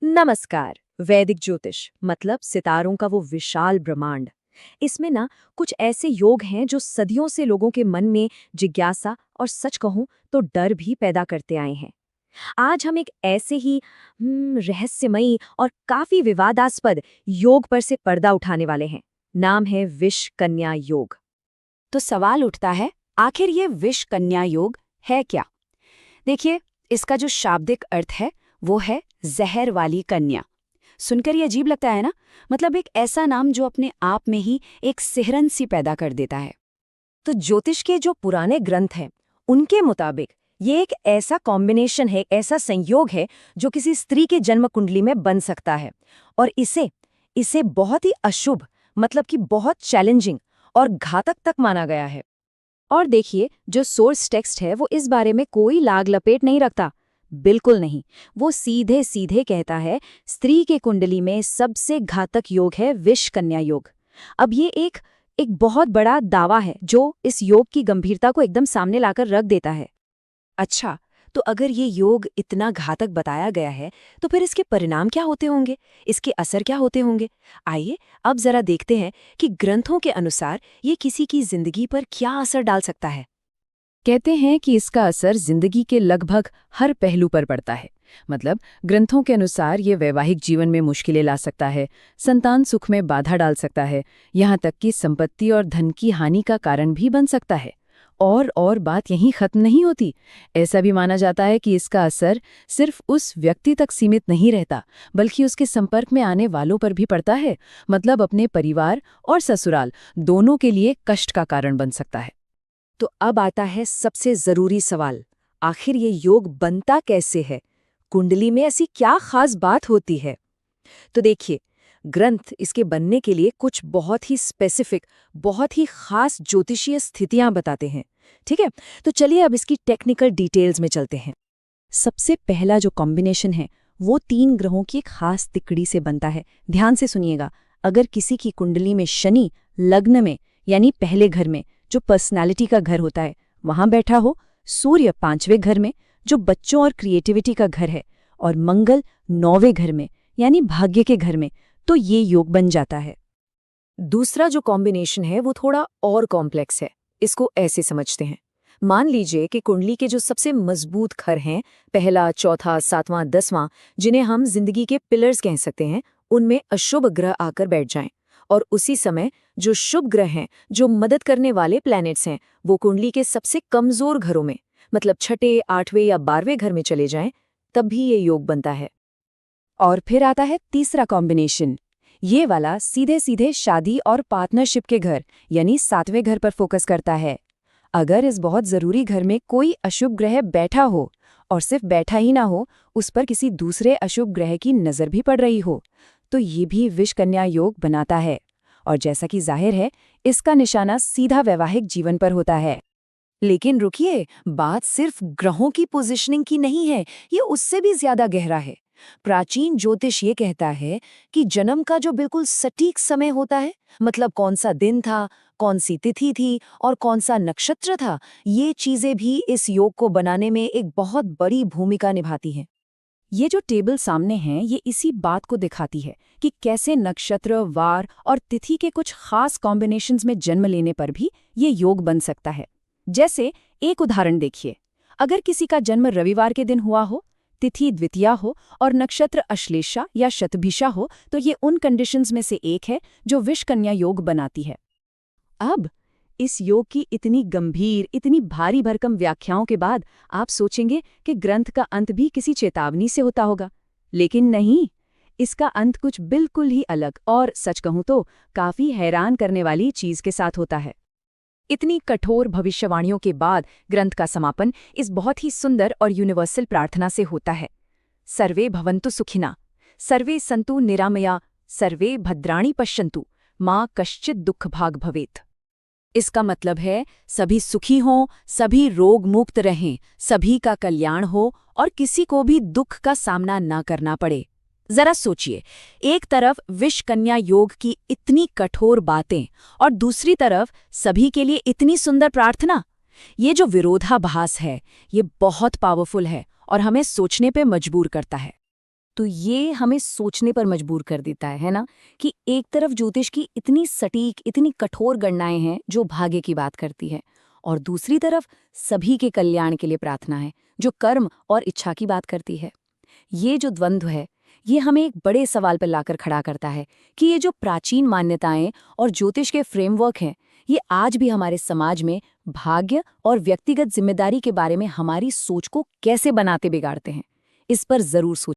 नमस्कार। वैदिक ज्योतिष मतलब सितारों का वो विशाल ब्रह्मांड। इसमें ना कुछ ऐसे योग हैं जो सदियों से लोगों के मन में जिज्ञासा और सच कहूं तो डर भी पैदा करते आए हैं। आज हम एक ऐसे ही रहस्यमयी और काफी विवादास्पद योग पर से पर्दा उठाने वाले हैं। नाम है विष कन्या योग। तो सवाल उठता है, आखिर ये विष कन्या योग है क्या? देखिए, इसका जो शाब्दिक अर्थ है वो है जहर वाली कन्या। सुनकर ये अजीब लगता है ना? मतलब एक ऐसा नाम जो अपने आप में ही एक सिहरन सी पैदा कर देता है। तो ज्योतिष के जो पुराने ग्रंथ हैं उनके मुताबिक ये एक ऐसा कॉम्बिनेशन है, ऐसा संयोग है जो किसी स्त्री के जन्म कुंडली में बन सकता है। और इसे इसे बहुत ही अशुभ, मतलब कि बहुत चैलेंजिंग और घातक तक माना गया है। और देखिए, जो सोर्स टेक्स्ट है वो इस बारे में कोई लाग लपेट नहीं रखता। बिल्कुल नहीं। वो सीधे सीधे कहता है स्त्री के कुंडली में सबसे घातक योग है विष कन्या योग। अब ये एक एक बहुत बड़ा दावा है जो इस योग की गंभीरता को एकदम सामने लाकर रख देता है। अच्छा, तो अगर ये योग इतना घातक बताया गया है, तो फिर इसके परिणाम क्या होते होंगे? इसके असर क्या होते होंगे? आइए अब जरा देखते हैं कि ग्रंथों के अनुसार ये किसी की जिंदगी पर क्या असर डाल सकता है। कहते हैं कि इसका असर जिंदगी के लगभग हर पहलू पर पड़ता है। मतलब ग्रंथों के अनुसार ये वैवाहिक जीवन में मुश्किलें ला सकता है, संतान सुख में बाधा डाल सकता है, यहाँ तक कि संपत्ति और धन की हानि का कारण भी बन सकता है। और बात यहीं खत्म नहीं होती। ऐसा भी माना जाता है कि इसका असर सिर्फ उस व्यक्ति तक सीमित नहीं रहता, बल्कि उसके संपर्क में आने वालों पर भी पड़ता है। मतलब अपने परिवार और ससुराल दोनों के लिए कष्ट का कारण बन सकता है। तो अब आता है सबसे जरूरी सवाल, आखिर ये योग बनता कैसे है? कुंडली में ऐसी क्या खास बात होती है? तो देखिए, ग्रंथ इसके बनने के लिए कुछ बहुत ही स्पेसिफिक, बहुत ही खास ज्योतिषीय स्थितियां बताते हैं। ठीक है, तो चलिए अब इसकी टेक्निकल डिटेल्स में चलते हैं। सबसे पहला जो कॉम्बिनेशन है वो 3 ग्रहों की एक खास तिकड़ी से बनता है। ध्यान से सुनिएगा। अगर किसी की कुंडली में शनि लग्न में, यानी पहले घर में, जो पर्सनालिटी का घर होता है, वहां बैठा हो, सूर्य 5वें घर में, जो बच्चों और क्रिएटिविटी का घर है, और मंगल 9वें घर में, यानी भाग्य के घर में, तो ये योग बन जाता है। दूसरा जो कॉम्बिनेशन है वो थोड़ा और कॉम्प्लेक्स है। इसको ऐसे समझते हैं। मान लीजिए कि कुंडली के जो सबसे मजबूत घर हैं, पहला, चौथा, 7वां, 10वां, जिन्हें हम जिंदगी के पिलर्स कह सकते हैं, उनमें अशुभ ग्रह आकर बैठ जाएं। और उसी समय जो शुभ ग्रह हैं, जो मदद करने वाले प्लैनेट्स हैं, वो कुंडली के सबसे कमजोर घरों में, मतलब 6, 8वें या 12वें घर में चले जाएं, तब भी ये योग बनता है। और फिर आता है तीसरा कॉम्बिनेशन। ये वाला सीधे सीधे शादी और पार्टनरशिप के घर, यानी 7वें घर पर फोकस करता है। अगर इस बहुत जरूरी घर में कोई अशुभ ग्रह बैठा हो, और सिर्फ बैठा ही ना हो, उस पर किसी दूसरे अशुभ ग्रह की नजर भी पड़ रही हो, तो ये भी विष कन्या योग बनाता है। और जैसा कि जाहिर है, इसका निशाना सीधा वैवाहिक जीवन पर होता है। लेकिन रुकिए, बात सिर्फ ग्रहों की पोजीशनिंग की नहीं है, ये उससे भी ज्यादा गहरा है। प्राचीन ज्योतिष ये कहता है कि जन्म का जो बिल्कुल सटीक समय होता है, मतलब कौन सा दिन था, कौन सी तिथि थी और कौन सा नक्षत्र था, ये चीजें भी इस योग को बनाने में एक बहुत बड़ी भूमिका निभाती हैं। ये जो टेबल सामने हैं, ये इसी बात को दिखाती है कि कैसे नक्षत्र, वार और तिथि के कुछ खास कॉम्बिनेशंस में जन्म लेने पर भी ये योग बन सकता है। जैसे एक उदाहरण देखिए, अगर किसी का जन्म रविवार के दिन हुआ हो, तिथि द्वितीया हो और नक्षत्र अश्लेषा या शतभिषा हो, तो ये उन कंडीशंस में से एक है जो विष कन्या योग बनाती है। अब इस योग की इतनी गंभीर, इतनी भारी भरकम व्याख्याओं के बाद आप सोचेंगे कि ग्रंथ का अंत भी किसी चेतावनी से होता होगा। लेकिन नहीं, इसका अंत कुछ बिल्कुल ही अलग और, सच कहूं तो, काफी हैरान करने वाली चीज के साथ होता है। इतनी कठोर भविष्यवाणियों के बाद ग्रंथ का समापन इस बहुत ही सुंदर और यूनिवर्सल प्रार्थना से होता है। सर्वे भवन्तु सुखिना, सर्वे सन्तु निरामया, सर्वे भद्राणि पश्यन्तु, मां कश्चित् दुख भाग भवेत्। इसका मतलब है सभी सुखी हों, सभी रोग मुक्त रहें, सभी का कल्याण हो और किसी को भी दुख का सामना ना करना पड़े। जरा सोचिए, एक तरफ विष कन्या योग की इतनी कठोर बातें और दूसरी तरफ सभी के लिए इतनी सुंदर प्रार्थना। ये जो विरोधाभास है, ये बहुत पावरफुल है और हमें सोचने पे मजबूर करता है। तो ये हमें सोचने पर मजबूर कर देता है ना, कि एक तरफ ज्योतिष की इतनी सटीक, इतनी कठोर गणनाएं हैं जो भाग्य की बात करती है, और दूसरी तरफ सभी के कल्याण के लिए प्रार्थना है जो कर्म और इच्छा की बात करती है। ये जो द्वंद्व है, ये हमें एक बड़े सवाल पर लाकर खड़ा करता है कि ये जो प्राचीन मान्यताएं और ज्योतिष के फ्रेमवर्क हैं, ये आज भी हमारे समाज में भाग्य और व्यक्तिगत जिम्मेदारी के बारे में हमारी सोच को कैसे बनाते बिगाड़ते हैं। इस पर जरूर सोचें।